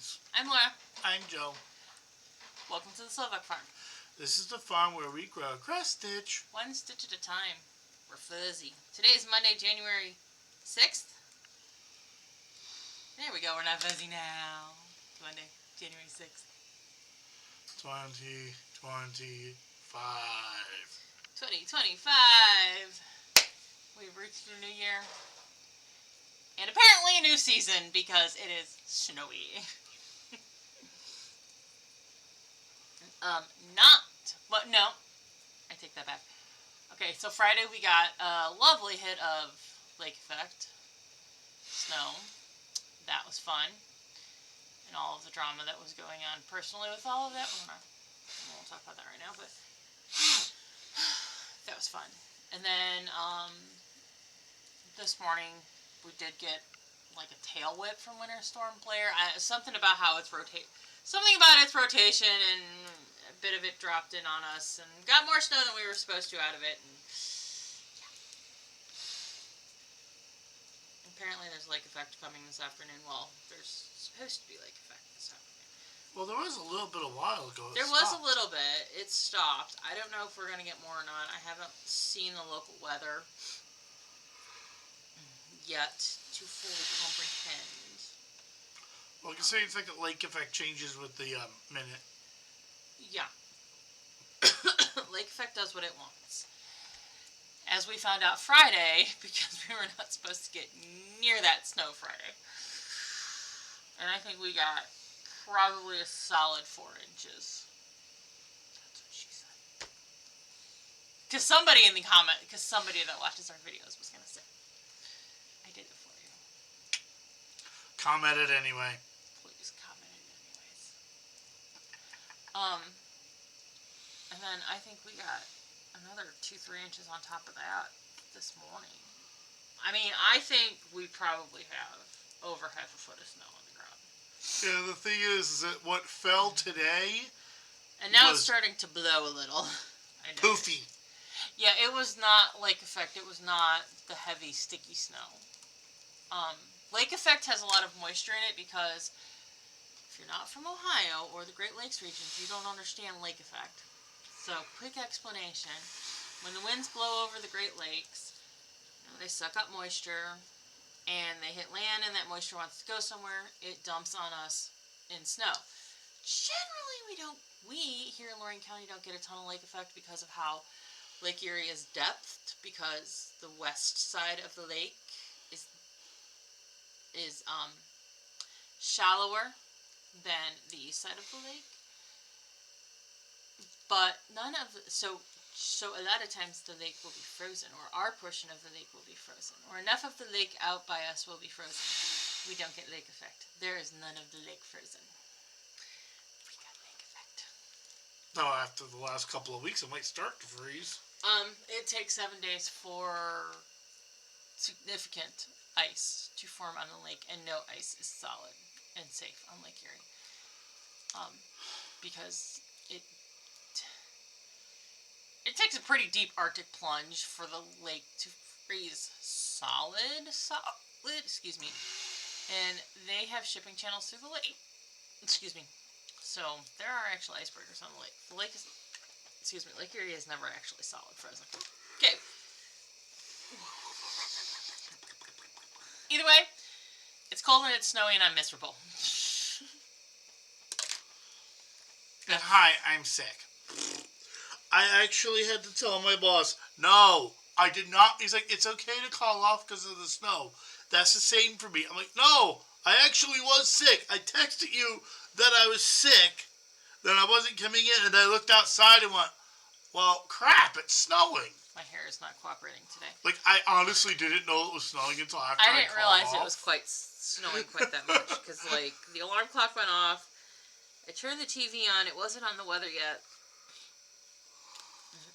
Louise. I'm Laura. I'm Joe. Welcome to the Slovak Farm. This is the farm where we grow grass stitch. One stitch at a time. We're fuzzy. Today is Monday, January 6th. There we go. We're not fuzzy now. Monday, January 6th. 2025. 2025. We've reached a new year. And apparently a new season because it is snowy. No, I take that back. Okay, so Friday we got a lovely hit of lake effect, snow. That was fun. And all of the drama that was going on personally with all of that. We won't talk about that right now, but that was fun. And then this morning we did get like a tail whip from Winter Storm Blair. Something about its rotation, and a bit of it dropped in on us and got more snow than we were supposed to out of it. And yeah. Apparently there's lake effect coming this afternoon. Well, there's supposed to be lake effect this afternoon. Well, there was a little bit a while ago. There was a little bit. It stopped. I don't know if we're going to get more or not. I haven't seen the local weather yet to fully comprehend. Well, I can say you think that lake effect changes with the minute. Yeah. Lake effect does what it wants. As we found out Friday, because we were not supposed to get near that snow Friday. And I think we got probably a solid 4 inches. That's what she said. Because somebody that watches our videos was going to say, I did it for you. Comment it anyway. Please comment it anyways. And then I think we got another 2-3 inches on top of that this morning. I mean, I think we probably have over half a foot of snow on the ground. Yeah, the thing is that what fell today... And now it's starting to blow a little. Poofy. Yeah, it was not lake effect. It was not the heavy, sticky snow. Lake effect has a lot of moisture in it because if you're not from Ohio or the Great Lakes regions, you don't understand lake effect. So, quick explanation. When the winds blow over the Great Lakes, they suck up moisture and they hit land and that moisture wants to go somewhere, it dumps on us in snow. Generally, we here in Lorain County don't get a ton of lake effect because of how Lake Erie is depthed, because the west side of the lake is shallower than the east side of the lake. But so a lot of times the lake will be frozen, or our portion of the lake will be frozen, or enough of the lake out by us will be frozen. We don't get lake effect. There is none of the lake frozen. We got lake effect. No, after the last couple of weeks, it might start to freeze. It takes 7 days for significant ice to form on the lake, and no ice is solid and safe on Lake Erie. Because it takes a pretty deep Arctic plunge for the lake to freeze solid, excuse me, and they have shipping channels through the lake, excuse me, so there are actual icebreakers on the lake. The lake is, Lake Erie is never actually solid frozen. Okay. Either way, it's cold and it's snowy and I'm miserable. And hi, I'm sick. I actually had to tell my boss, no, I did not. He's like, it's okay to call off because of the snow. That's the same for me. I'm like, no, I actually was sick. I texted you that I was sick, that I wasn't coming in, and I looked outside and went, well, crap, it's snowing. My hair is not cooperating today. Like, I honestly didn't know it was snowing until after I didn't realize it was snowing quite that much, because, like, the alarm clock went off. I turned the TV on. It wasn't on the weather yet.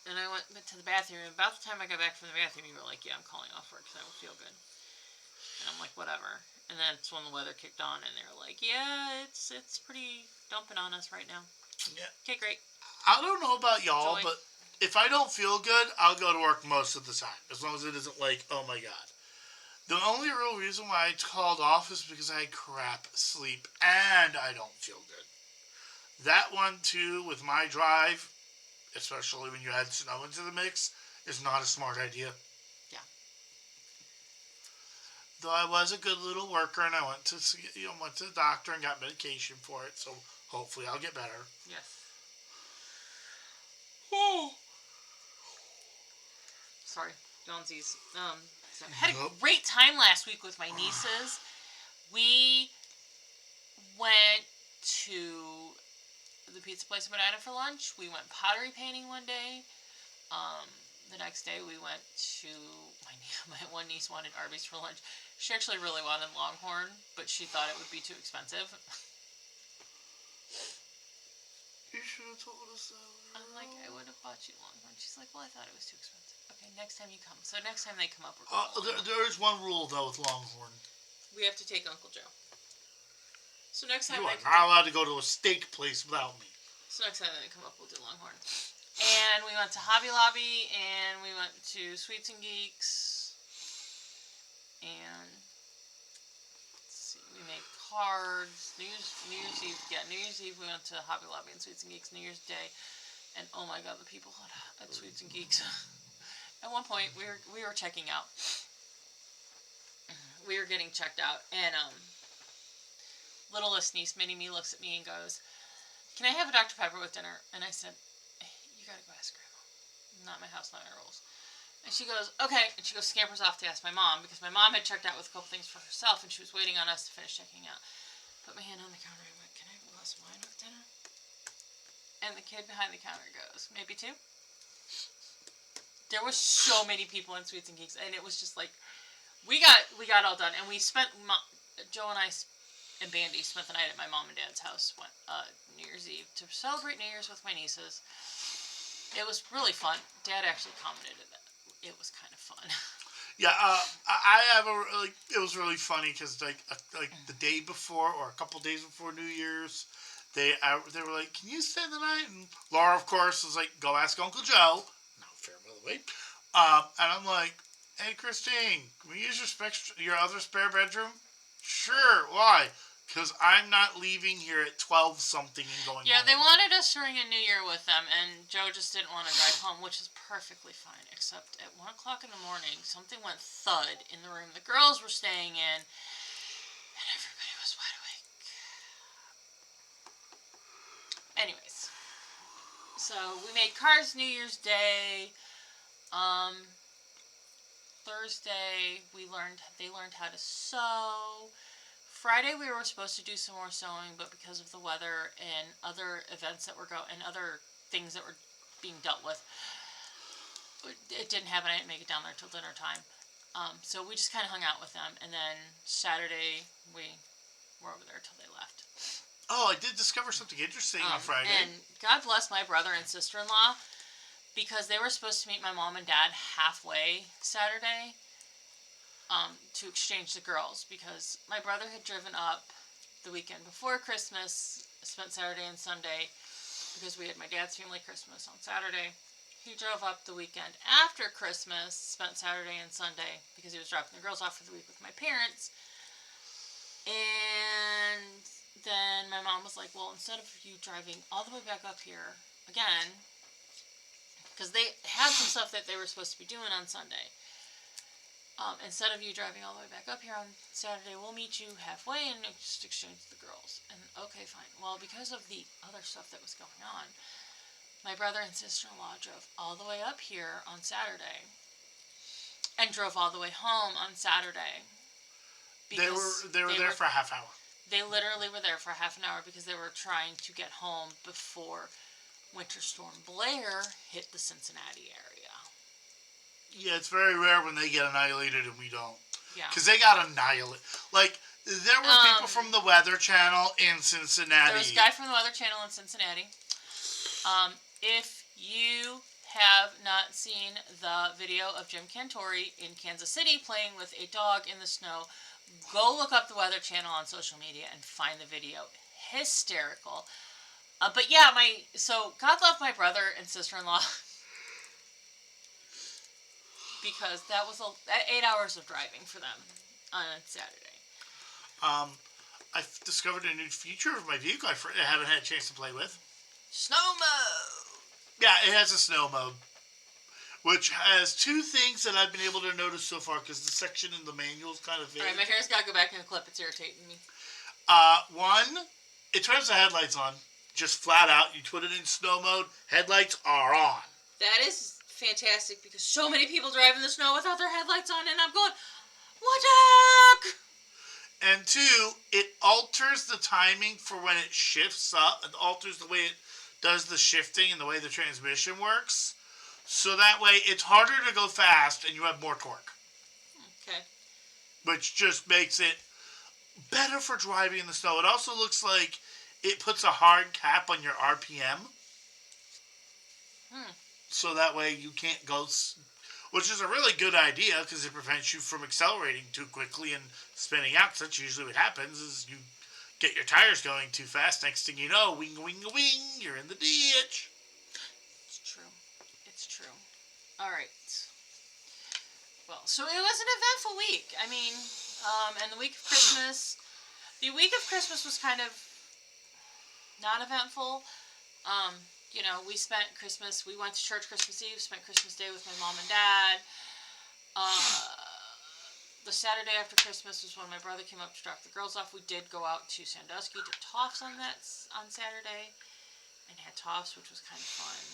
And I went to the bathroom. About the time I got back from the bathroom, you were like, yeah, I'm calling off work because I don't feel good. And I'm like, whatever. And then it's when the weather kicked on, and they were like, yeah, it's pretty dumping on us right now. Yeah. Okay, great. I don't know about y'all, but if I don't feel good, I'll go to work most of the time. As long as it isn't like, oh my God. The only real reason why I called off is because I had crap sleep and I don't feel good. That one too, with my drive, especially when you add snow into the mix, is not a smart idea. Yeah. Though I was a good little worker and I went to the doctor and got medication for it, so hopefully I'll get better. Yes. Oh. Sorry, Jonesy's. So I had a great time last week with my nieces. We went to the pizza place in Medina for lunch. We went pottery painting one day. The next day we went to my one niece wanted Arby's for lunch. She actually really wanted Longhorn, but she thought it would be too expensive. You should have told us that. I'm like, I would have bought you Longhorn. She's like, well, I thought it was too expensive. Okay, next time you come. So next time they come up, we're going there is one rule though with Longhorn. We have to take Uncle Joe. So next time you are not allowed to go to a steak place without me. So next time they come up, we'll do Longhorn. And we went to Hobby Lobby, and we went to Sweets and Geeks, and let's see, we made cards. New Year's Eve, New Year's Eve we went to Hobby Lobby and Sweets and Geeks. New Year's Day, and oh my God, the people at Sweets and Geeks. At one point, we were checking out. We were getting checked out, and littlest niece, Mini Me, looks at me and goes, "Can I have a Dr. Pepper with dinner?" And I said, "Hey, you gotta go ask Grandma. Not my house, not my rules." And she goes, "Okay." And she goes, scampers off to ask my mom, because my mom had checked out with a couple things for herself, and she was waiting on us to finish checking out. Put my hand on the counter, I went, "Can I have a glass of wine with dinner?" And the kid behind the counter goes, "Maybe two?" There were so many people in Sweets and Geeks, and it was just like, we got all done, and we spent, Joe and I and Bandy spent the night at my mom and dad's house New Year's Eve to celebrate New Year's with my nieces. It was really fun. Dad actually commented that it was kind of fun. Yeah, I have it was really funny because like the day before or a couple days before New Year's, they were like, "Can you stay the night?" And Laura, of course, was like, "Go ask Uncle Joe." Not fair, by the way. And I'm like, "Hey, Christine, can we use your other spare bedroom?" "Sure, why?" "Because I'm not leaving here at 12 something and going Yeah, home." they wanted us to ring a New Year with them, and Joe just didn't want to drive home, which is perfectly fine, except at 1 o'clock in the morning, something went thud in the room the girls were staying in, and everybody was wide awake. Anyways, so we made cards New Year's Day. Thursday they learned how to sew. Friday we were supposed to do some more sewing, but because of the weather and other events that were and other things that were being dealt with, it didn't happen. I didn't make it down there till dinner time. So we just kind of hung out with them, and then Saturday we were over there till they left. Oh, I did discover something interesting on Friday. And God bless my brother and sister-in-law, because they were supposed to meet my mom and dad halfway Saturday to exchange the girls, because my brother had driven up the weekend before Christmas, spent Saturday and Sunday, because we had my dad's family Christmas on Saturday. He drove up the weekend after Christmas, spent Saturday and Sunday, because he was dropping the girls off for the week with my parents. And then my mom was like, "Well, instead of you driving all the way back up here again," because they had some stuff that they were supposed to be doing on Sunday. "Instead of you driving all the way back up here on Saturday, we'll meet you halfway and just exchange the girls." And okay, fine. Well, because of the other stuff that was going on, my brother and sister-in-law drove all the way up here on Saturday and drove all the way home on Saturday. They were there for a half hour. They literally were there for half an hour because they were trying to get home before Winter Storm Blair hit the Cincinnati area. Yeah, it's very rare when they get annihilated and we don't. Yeah. Because they got annihilated. Like, there were people from the Weather Channel in Cincinnati. There was a guy from the Weather Channel in Cincinnati. If you have not seen the video of Jim Cantori in Kansas City playing with a dog in the snow, go look up the Weather Channel on social media and find the video. Hysterical. But yeah, so God love my brother and sister-in-law. because that was 8 hours of driving for them on Saturday. I've discovered a new feature of my vehicle I haven't had a chance to play with. Snow mode! Yeah, it has a snow mode, which has two things that I've been able to notice so far, because the section in the manual is kind of vague. Alright, my hair's got to go back in the clip. It's irritating me. One, it turns the headlights on. Just flat out. You put it in snow mode, headlights are on. That is fantastic, because so many people drive in the snow without their headlights on, and I'm going, what the heck? And two, it alters the timing for when it shifts up. It alters the way it does the shifting and the way the transmission works. So that way it's harder to go fast and you have more torque. Okay. Which just makes it better for driving in the snow. It also looks like it puts a hard cap on your RPM. So that way you can't go... Which is a really good idea, because it prevents you from accelerating too quickly and spinning out. Because that's usually what happens, is you get your tires going too fast. Next thing you know, wing, wing, wing, you're in the ditch. It's true. It's true. All right. Well, so it was an eventful week. I mean, and the week of Christmas... The week of Christmas was kind of not eventful. You know, we spent Christmas, we went to church Christmas Eve, spent Christmas Day with my mom and dad. The Saturday after Christmas was when my brother came up to drop the girls off. We did go out to Sandusky to Toffs on Saturday, and had Toffs, which was kind of fun.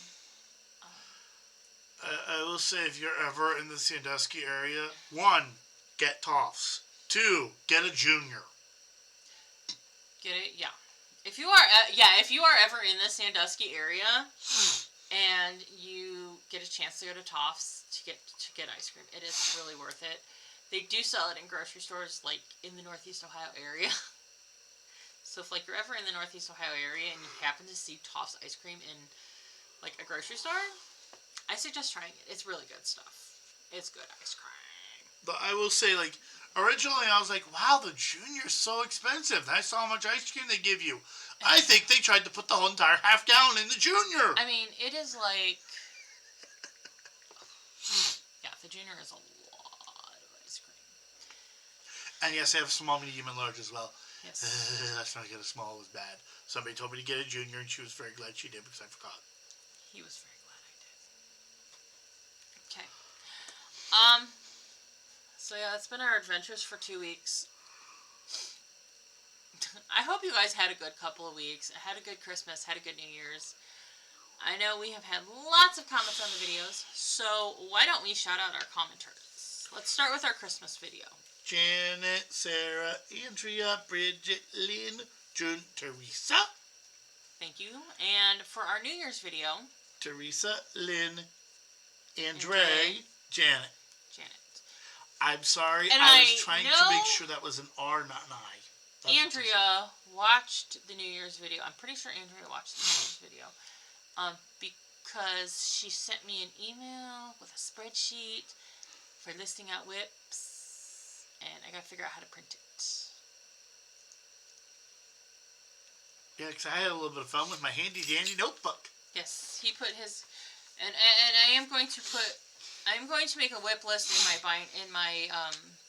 I will say, if you're ever in the Sandusky area, 1, get Toffs. 2, get a junior. Get it? Yeah. If you are ever in the Sandusky area and you get a chance to go to Toffs to get ice cream, it is really worth it. They do sell it in grocery stores, like in the Northeast Ohio area. So if you're ever in the Northeast Ohio area and you happen to see Toffs ice cream in like a grocery store, I suggest trying it. It's really good stuff. It's good ice cream. But I will say, originally I was like, wow, the junior's so expensive. I saw how much ice cream they give you. I think they tried to put the whole entire half gallon in the junior. I mean, it is like... Yeah, the junior is a lot of ice cream. And yes, I have small, medium, and large as well. Yes. That's not get a small was bad. Somebody told me to get a junior, and she was very glad she did, because I forgot. He was very glad I did. Okay. So yeah, that's been our adventures for 2 weeks. I hope you guys had a good couple of weeks. Had a good Christmas, had a good New Year's. I know we have had lots of comments on the videos, so why don't we shout out our commenters? Let's start with our Christmas video. Janet, Sarah, Andrea, Bridget, Lynn, June, Teresa. Thank you. And for our New Year's video... Teresa, Lynn, Andre, Janet. I'm sorry, and I was trying to make sure that was an R, not an I. Andrea watched the New Year's video. I'm pretty sure Andrea watched the New Year's video. Because she sent me an email with a spreadsheet for listing out whips. And I gotta figure out how to print it. Yeah, because I had a little bit of fun with my handy dandy notebook. Yes, he put his... And I am going to put... I'm going to make a whip list in my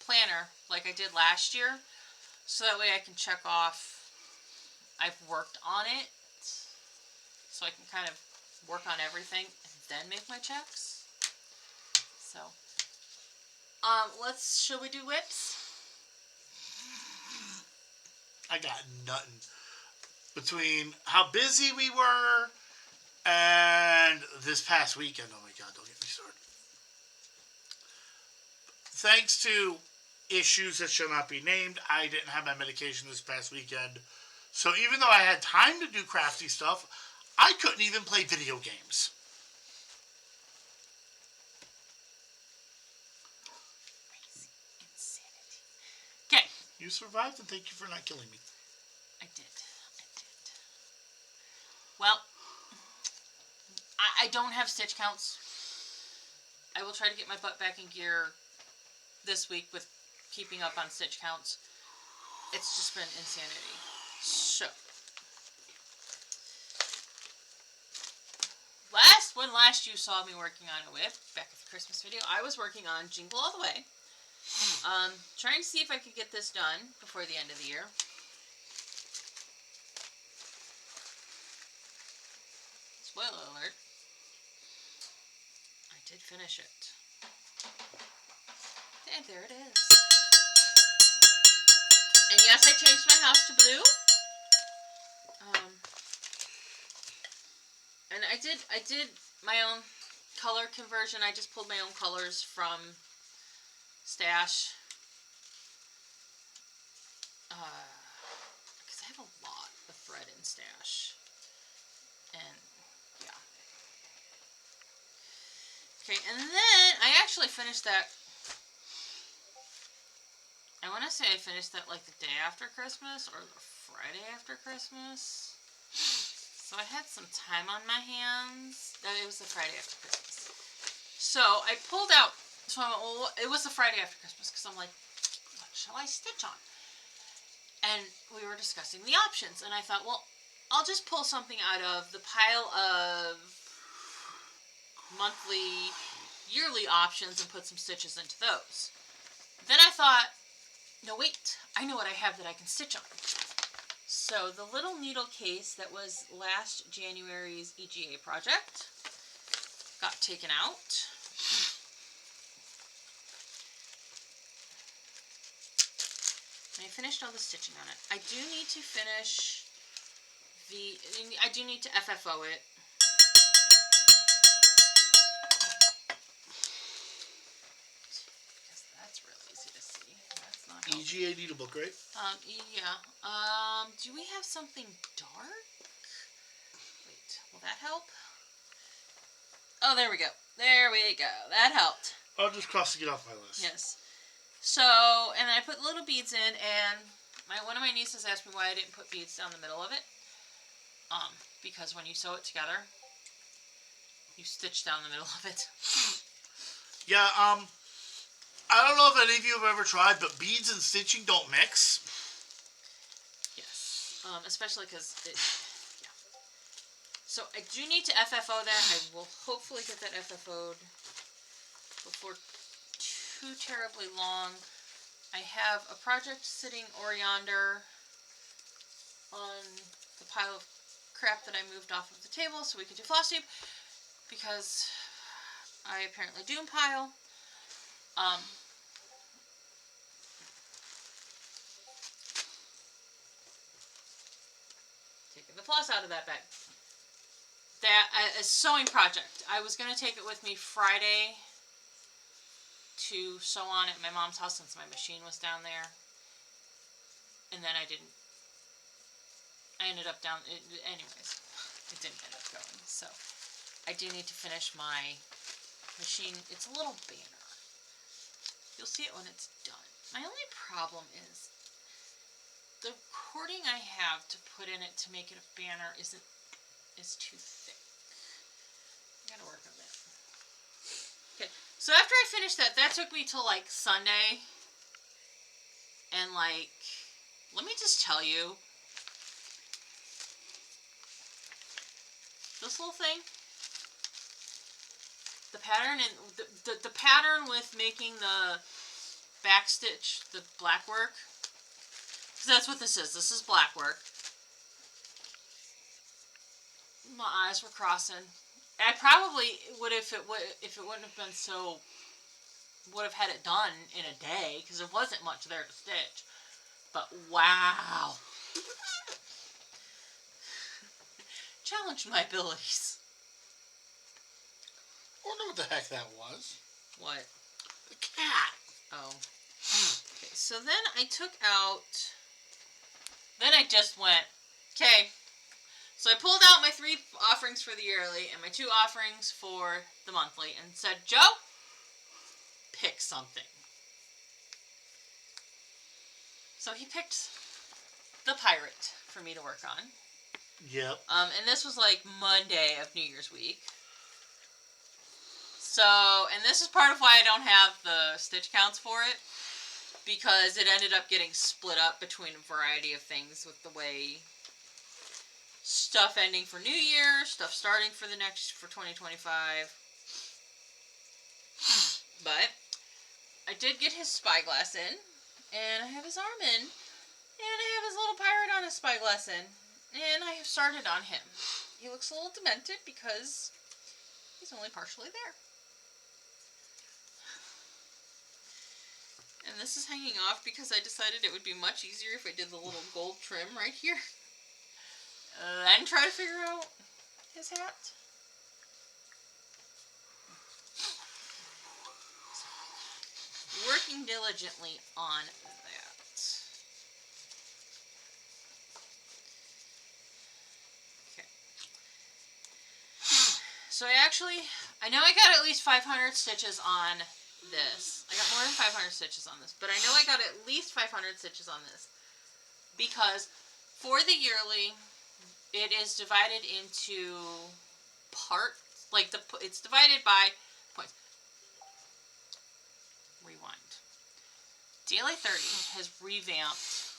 planner like I did last year, so that way I can check off I've worked on it, so I can kind of work on everything and then make my checks. So, shall we do whips? I got nothing. Between how busy we were and this past weekend, oh my God, don't get me started. Thanks to issues that shall not be named, I didn't have my medication this past weekend. So even though I had time to do crafty stuff, I couldn't even play video games. Crazy insanity. Okay. You survived, and thank you for not killing me. I did. Well, I don't have stitch counts. I will try to get my butt back in gear this week with keeping up on stitch counts. It's just been insanity. So, when last you saw me working on a whip, back at the Christmas video, I was working on Jingle All the Way. Trying to see if I could get this done before the end of the year. Spoiler alert. I did finish it. And there it is. And yes, I changed my house to blue. And I did my own color conversion. I just pulled my own colors from Stash. Because I have a lot of thread in Stash. And, yeah. Okay, and then I actually finished that. I want to say I finished that like the day after Christmas or the Friday after Christmas. So I had some time on my hands. It was the Friday after Christmas. So I pulled out. So it was the Friday after Christmas because I'm like, what shall I stitch on? And we were discussing the options. And I thought, well, I'll just pull something out of the pile of monthly, yearly options and put some stitches into those. Then I thought, no, wait, I know what I have that I can stitch on. So the little needle case that was last January's EGA project got taken out. And I finished all the stitching on it. I do need to finish I do need to FFO it. Because that's real easy to see. That's not helpful. EGA needlebook, right? Yeah. Do we have something dark? Wait, will that help? Oh, there we go. There we go. That helped. I'll just crossing it off my list. Yes. So, and I put little beads in, and one of my nieces asked me why I didn't put beads down the middle of it. Because when you sew it together, you stitch down the middle of it. Yeah, I don't know if any of you have ever tried, but beads and stitching don't mix. Yes. Especially because yeah. So I do need to FFO that. I will hopefully get that FFO'd before too terribly long. I have a project sitting or yonder on the pile of crap that I moved off of the table so we could do Flosstube because I apparently doom pile. Taking the floss out of that bag. That a sewing project. I was gonna take it with me Friday to sew on at my mom's house since my machine was down there, and then I didn't. I ended up down. Anyways, it didn't end up going. So I do need to finish my machine. It's a little banner. You'll see it when it's done. My only problem is the cording I have to put in it to make it a banner is too thick. I gotta work on that. Okay, so after I finished that took me till like Sunday. And like, let me just tell you, this little thing, the pattern and the pattern with making the back stitch, the black work, because that's what this is. This is black work. My eyes were crossing. I probably would if it wouldn't have been so. Would have had it done in a day because there wasn't much there to stitch. But wow. Challenged my abilities. I wonder what the heck that was. What? The cat. Oh. Okay, so then I took out... Then I just went, okay. So I pulled out my 3 offerings for the yearly and my 2 offerings for the monthly and said, Joe, pick something. So he picked the pirate for me to work on. Yep. And this was like Monday of New Year's week. So, and this is part of why I don't have the stitch counts for it. Because it ended up getting split up between a variety of things with the way stuff ending for New Year, stuff starting for 2025. But I did get his spyglass in, and I have his arm in, and I have his little pirate on his spyglass in, and I have started on him. He looks a little demented because he's only partially there. And this is hanging off because I decided it would be much easier if I did the little gold trim right here. Then try to figure out his hat. Working diligently on that. Okay. So I know I got at least 500 stitches on this. I got more than 500 stitches on this, but I know I got at least 500 stitches on this because for the yearly, it is divided into parts. Like it's divided by points. Rewind. Daily 30 has revamped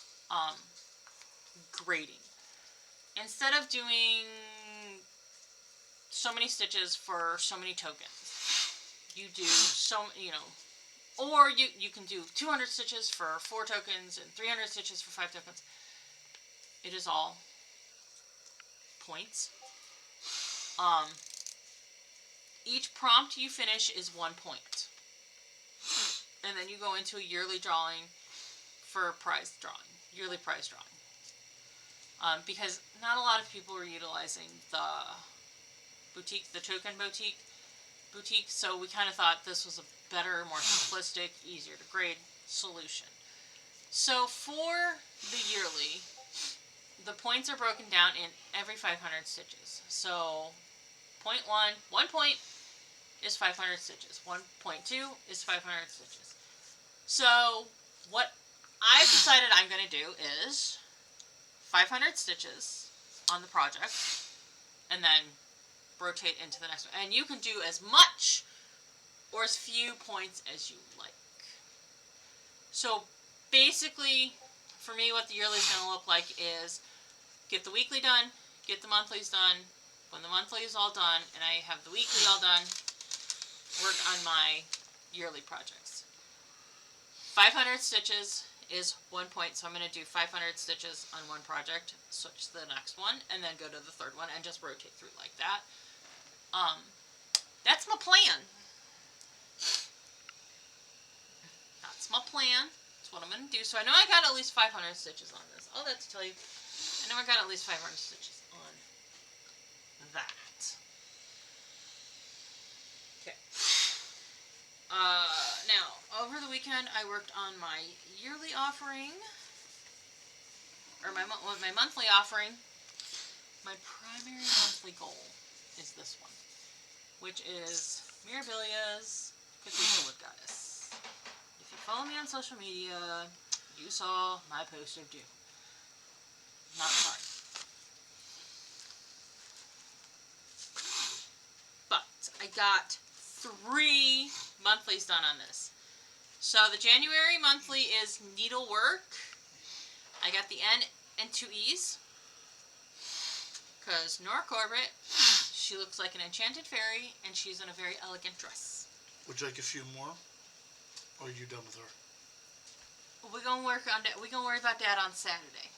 grading. Instead of doing so many stitches for so many tokens, you do or you can do 200 stitches for 4 tokens and 300 stitches for 5 tokens. It is all points. Each prompt you finish is 1 point. And then you go into a yearly drawing for prize drawing, yearly prize drawing. Because not a lot of people are utilizing the token boutique, so we kind of thought this was a better, more simplistic, easier to grade solution. So for the yearly, the points are broken down in every 500 stitches. So point 1 point is 500 stitches. 1.2 is 500 stitches. So what I've decided I'm going to do is 500 stitches on the project and then rotate into the next one. And you can do as much or as few points as you like. So basically, for me, what the yearly is going to look like is get the weekly done, get the monthlies done. When the monthly is all done and I have the weekly all done, work on my yearly projects. 500 stitches is 1 point, so I'm going to do 500 stitches on one project, switch to the next one, and then go to the third one and just rotate through like that. That's my plan. That's my plan. That's what I'm going to do. So I know I got at least 500 stitches on this. All that to tell you, I know I got at least 500 stitches on that. Okay. Now, over the weekend, I worked on my yearly offering, or my monthly offering. My primary monthly goal is this one, which is Mirabilia's Cathedral Wood Goddess. If you follow me on social media, you saw my post of doom. Not sorry. But I got 3 monthlies done on this. So the January monthly is needlework. I got the N and 2 E's. Because Nora Corbett, she looks like an enchanted fairy, and she's in a very elegant dress. Would you like a few more? Or are you done with her? We're gonna work on that. We're gonna worry about that on Saturday.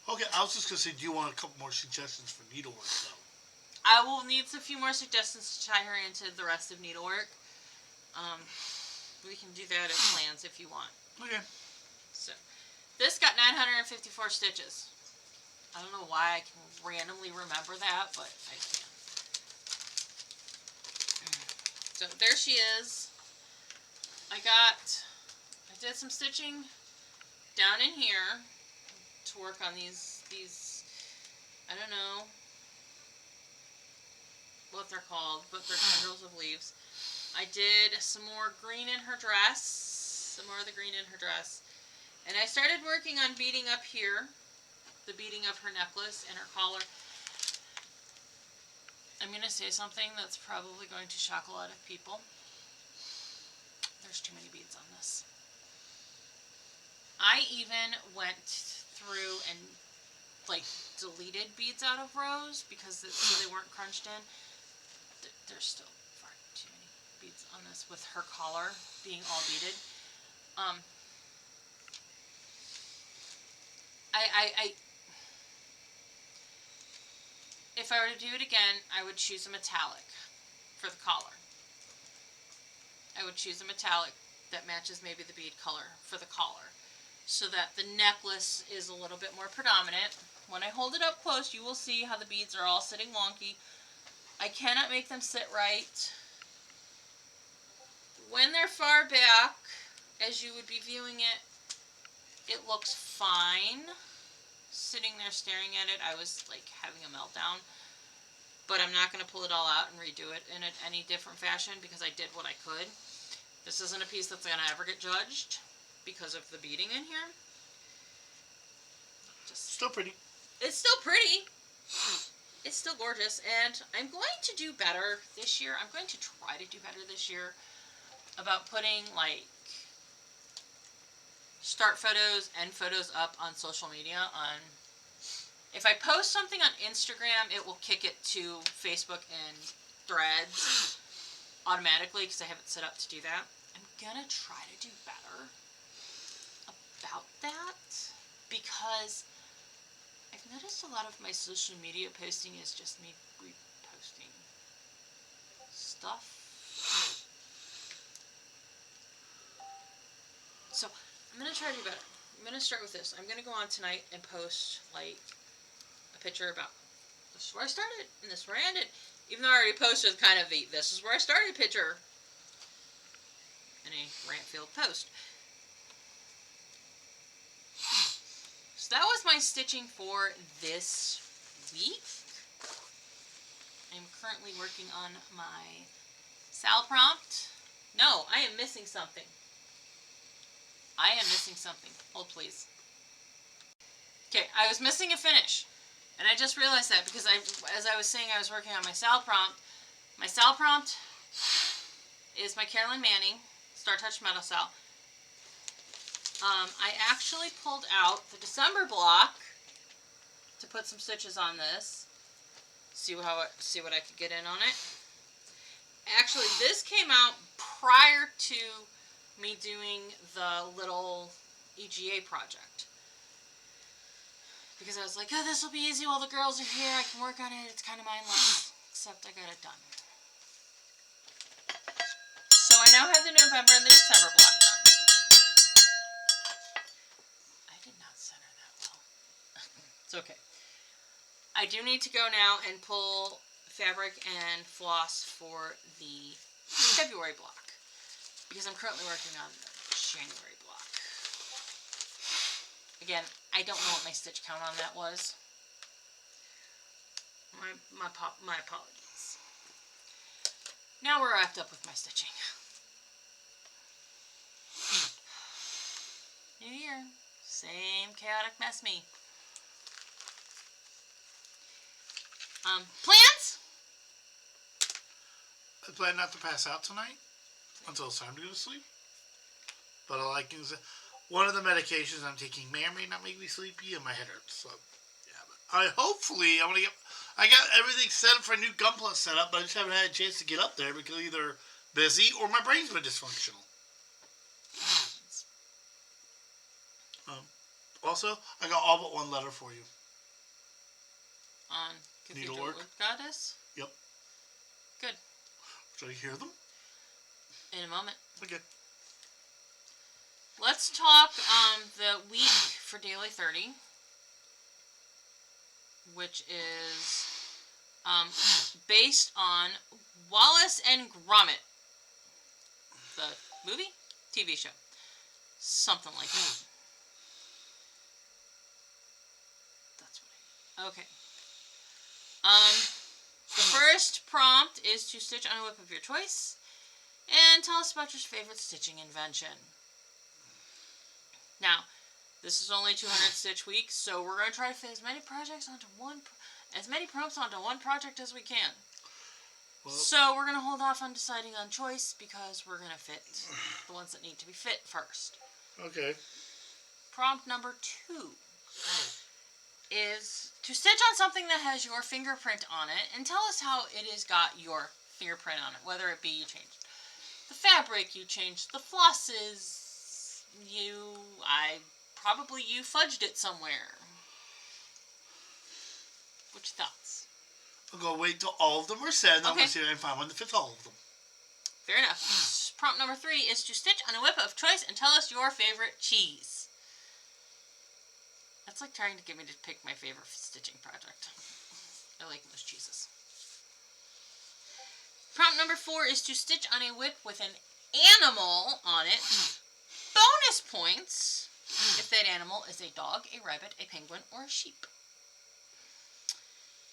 Okay, I was just gonna say, do you want a couple more suggestions for needlework though? I will need a few more suggestions to tie her into the rest of needlework. We can do that as plans if you want. Okay. So, this got 954 stitches. I don't know why I can randomly remember that, but I can. So there she is. I did some stitching down in here to work on these, I don't know what they're called, but they're tendrils of leaves. I did some more green in her dress, some more of the green in her dress. And I started working on beading up here, the beading of her necklace and her collar. I'm going to say something that's probably going to shock a lot of people. There's too many beads on this. I even went through and like deleted beads out of rows because so they weren't crunched in. There's still far too many beads on this with her collar being all beaded. If I were to do it again, I would choose a metallic for the collar. I would choose a metallic that matches maybe the bead color for the collar, so that the necklace is a little bit more predominant. When I hold it up close, you will see how the beads are all sitting wonky. I cannot make them sit right. When they're far back, as you would be viewing it, it looks fine. Sitting there staring at it, I was like having a meltdown. But I'm not going to pull it all out and redo it in any different fashion because I did what I could. This isn't a piece that's going to ever get judged because of the beading in here. Still pretty. It's still pretty. It's still gorgeous. And I'm going to do better this year. I'm going to try to do better this year about putting like start photos, end photos up on social media. If I post something on Instagram, it will kick it to Facebook and Threads automatically because I have it set up to do that. I'm gonna try to do better about that because I've noticed a lot of my social media posting is just me reposting stuff. So I'm gonna try to do better. I'm gonna start with this. I'm gonna go on tonight and post like a picture about this is where I started and this is where I ended. Even though I already posted kind of the this is where I started picture in a rant-filled post. So that was my stitching for this week. I'm currently working on my Sal prompt. No, I am missing something. Hold please. Okay, I was missing a finish. And I just realized that because as I was saying I was working on my Sal prompt. My Sal prompt is my Carolyn Manning Star Touch Metal Sal. I actually pulled out the December block to put some stitches on this. See what I could get in on it. Actually, this came out prior to me doing the little EGA project. Because I was like, oh, this will be easy while the girls are here. I can work on it. It's kind of mindless. Except I got it done. So I now have the November and the December block done. I did not center that well. It's okay. I do need to go now and pull fabric and floss for the February block. Because I'm currently working on the January block. Again, I don't know what my stitch count on that was. My apologies. Now we're wrapped up with my stitching. New year. Same chaotic mess me. Plans? I plan not to pass out tonight until it's time to go to sleep. But all I can say, one of the medications I'm taking may or may not make me sleepy, and my head hurts. So, yeah. But I got everything set up for a new Gunpla setup, but I just haven't had a chance to get up there because either busy or my brain's been dysfunctional. Also, I got all but one letter for you. On Cathedral Needlework. Goddess? Yep. Good. Should I hear them? In a moment. Okay. Let's talk the week for Daily 30, which is based on Wallace and Gromit, the movie, TV show, something like that. That's what okay. The first prompt is to stitch on a whip of your choice, and tell us about your favorite stitching invention. Now, this is only 200 stitch weeks, so we're going to try to fit as many projects onto as many prompts onto one project as we can. Well, so we're going to hold off on deciding on choice because we're going to fit the ones that need to be fit first. Okay. Prompt number 2 is to stitch on something that has your fingerprint on it and tell us how it has got your fingerprint on it. Whether it be you changed the fabric, you changed the flosses, you fudged it somewhere. What's your thoughts? I'll go wait till all of them are said, and I'm Okay. going to see if I can find one that fits all of them. Fair enough. Prompt number 3 is to stitch on a whip of choice and tell us your favorite cheese. That's like trying to get me to pick my favorite stitching project. I like most cheeses. Prompt number 4 is to stitch on a whip with an animal on it. Bonus points if that animal is a dog, a rabbit, a penguin, or a sheep.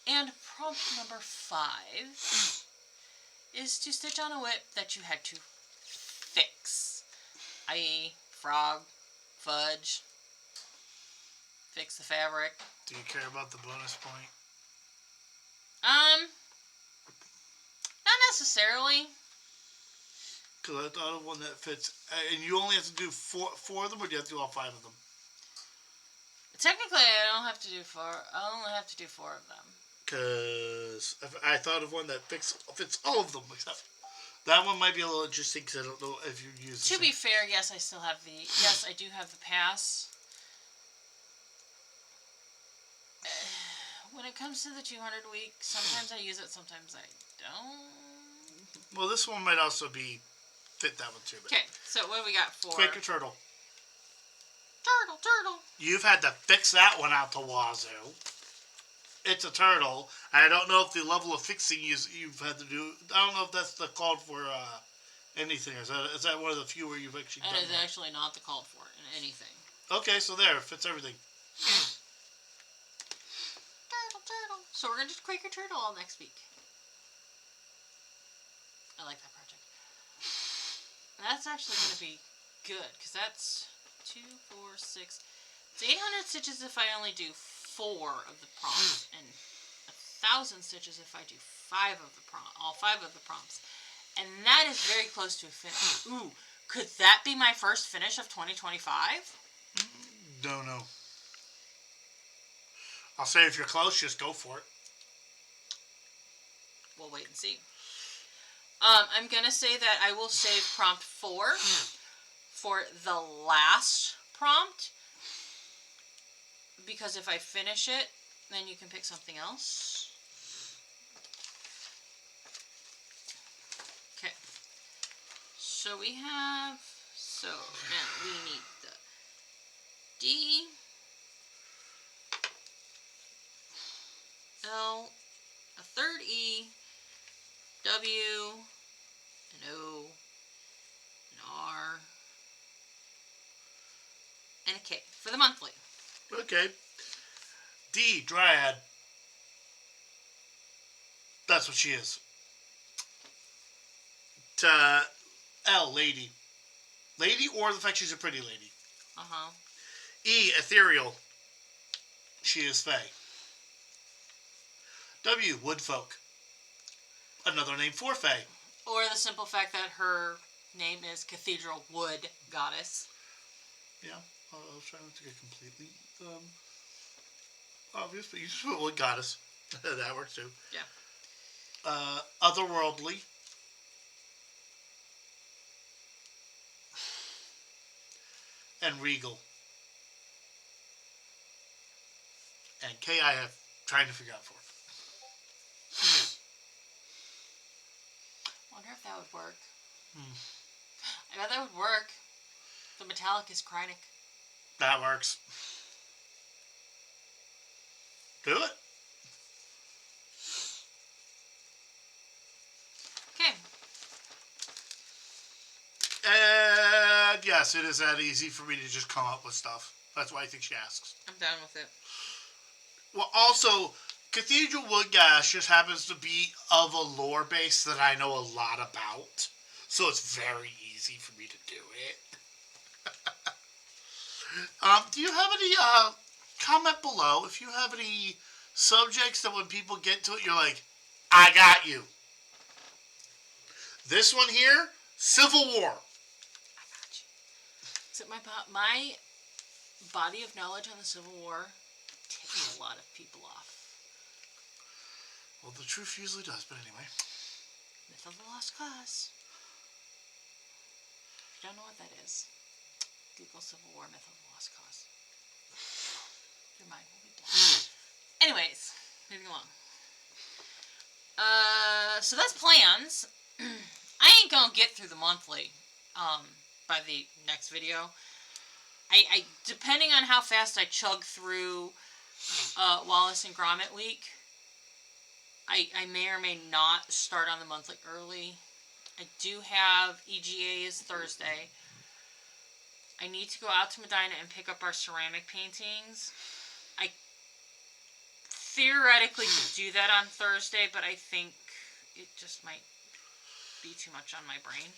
And prompt number 5 is to stitch on a whip that you had to fix, i.e. frog, fudge, fix the fabric. Do you care about the bonus point? Not necessarily. Because I thought of one that fits, and you only have to do four of them, or do you have to do all 5 of them? Technically, I don't have to do 4. I only have to do 4 of them. Because I thought of one that fits all of them, except that one might be a little interesting because I don't know if you use. To be fair, yes, I still have the. Yes, I do have the pass. When it comes to the 200 week, sometimes I use it, sometimes I don't. Well, this one might also fit that one too. Okay, so what do we got for? Quaker turtle. Turtle. You've had to fix that one out to wazoo. It's a turtle. I don't know if the level of fixing you've had to do. I don't know if that's the called for anything. Is that one of the few where you've actually done That is that? actually not the called for in anything. Okay, so there, it fits everything. Turtle. So we're gonna do Quaker Turtle all next week. I like that project. That's actually gonna be good because that's 2, 4, 6. It's 800 stitches if I only do 4 of the prompts, and 1,000 stitches if I do 5 of the all 5 of the prompts, and that is very close to a finish. Ooh, could that be my first finish of 2025? Don't know. I'll say if you're close, just go for it. We'll wait and see. I'm gonna say that I will save prompt 4 for the last prompt, because if I finish it, then you can pick something else. Okay. So we have, now we need the D, L, a third E, W, an O, an R, and a K for the monthly. Okay. D, Dryad. That's what she is. L, Lady. Lady, or the fact she's a pretty lady. Uh-huh. E, Ethereal. She is Fae. W, Woodfolk. Another name for Fae. Or the simple fact that her name is Cathedral Wood Goddess. Yeah, I'll try not to get completely obvious, but you just put Wood Goddess. That works too. Yeah. Otherworldly. And Regal. And K I have trying to figure out for it. Wonder if that would work. I bet that would work. The metallic is Krynic. That works. Do it. Okay. And yes, it is that easy for me to just come up with stuff. That's why I think she asks. I'm done with it. Well, also, Cathedral Wood Goddess just happens to be of a lore base that I know a lot about. So it's very easy for me to do it. Do you have any, comment below if you have any subjects that when people get to it, you're like, I got you. This one here, Civil War. I got you. So my body of knowledge on the Civil War tick a lot of people off. Well, the truth usually does, but anyway. Myth of the Lost Cause. If you don't know what that is, Google Civil War Myth of the Lost Cause. Your mind will be blown. Anyways, moving along. So that's plans. I ain't gonna get through the monthly by the next video. I depending on how fast I chug through Wallace and Gromit week, I may or may not start on the monthly early. I do have EGA's Thursday. I need to go out to Medina and pick up our ceramic paintings. I theoretically could do that on Thursday, but I think it just might be too much on my brain.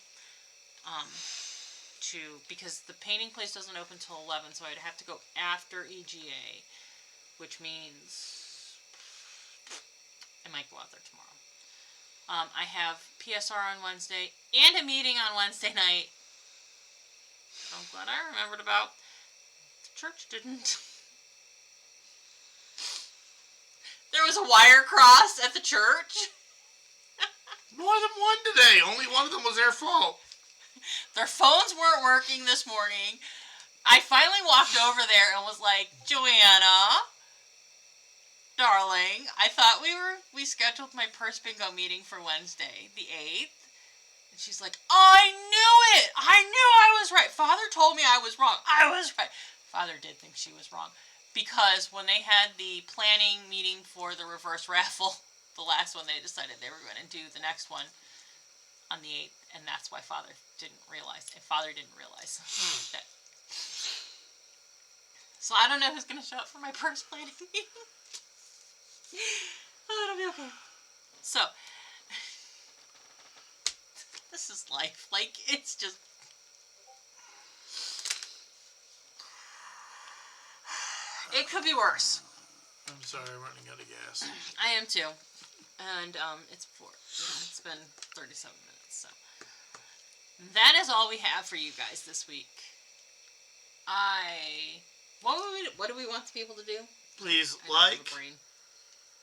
Because the painting place doesn't open till 11, so I'd have to go after EGA, which means I might go out there tomorrow. I have PSR on Wednesday and a meeting on Wednesday night. I'm glad I remembered about. The church didn't. There was a wire cross at the church. More than one today. Only one of them was their fault. Their phones weren't working this morning. I finally walked over there and was like, Joanna, darling, I thought we scheduled my purse bingo meeting for Wednesday, the 8th. And she's like, I knew it! I knew I was right. Father told me I was wrong. I was right. Father did think she was wrong. Because when they had the planning meeting for the reverse raffle, the last one, they decided they were going to do the next one on the 8th. And that's why Father didn't realize. And Father didn't realize that. So I don't know who's going to show up for my purse planning meeting. Oh, it'll be okay. So, this is life. Like, it's just... It could be worse. I'm sorry, I'm running out of gas. I am too. And, it's been 37 minutes, so. That is all we have for you guys this week. What do we want the people to do? Please like,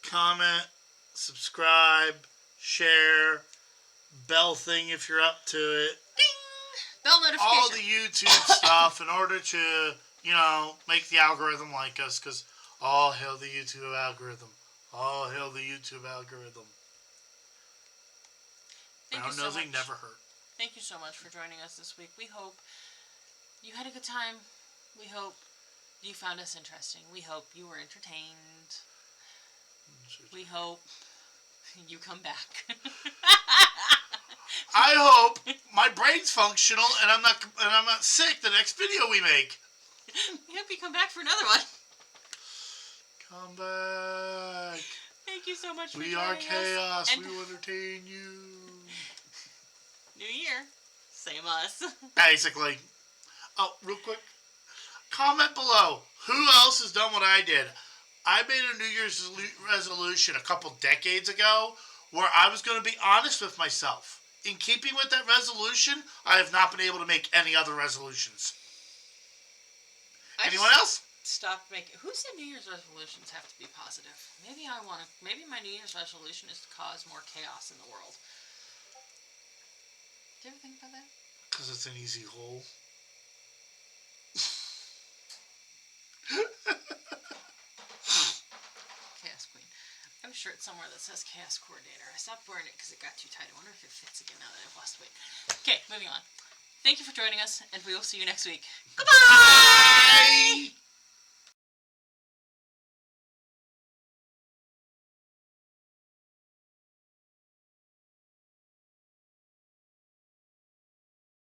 comment, subscribe, share, bell thing if you're up to it. Ding! Bell notification. All the YouTube stuff in order to, make the algorithm like us, because all hail the YouTube algorithm. All hail the YouTube algorithm. Brown nosing never hurt. Thank you so much for joining us this week. We hope you had a good time. We hope you found us interesting. We hope you were entertained. We hope you come back. I hope my brain's functional and I'm not sick the next video we make. We hope you come back for another one. Come back. Thank you so much for joining us. We are chaos. We will entertain you. New year. Same us. Basically. Oh, real quick. Comment below. Who else has done what I did? I made a New Year's resolution a couple decades ago where I was going to be honest with myself. In keeping with that resolution, I have not been able to make any other resolutions. Anyone else? Stop making. Who said New Year's resolutions have to be positive? Maybe my New Year's resolution is to cause more chaos in the world. Do you ever think about that? Because it's an easy goal. Chaos Queen. I have a shirt somewhere that says Chaos Coordinator. I stopped wearing it because it got too tight. I wonder if it fits again now that I've lost weight. Okay, moving on. Thank you for joining us, and we will see you next week. Goodbye! Bye!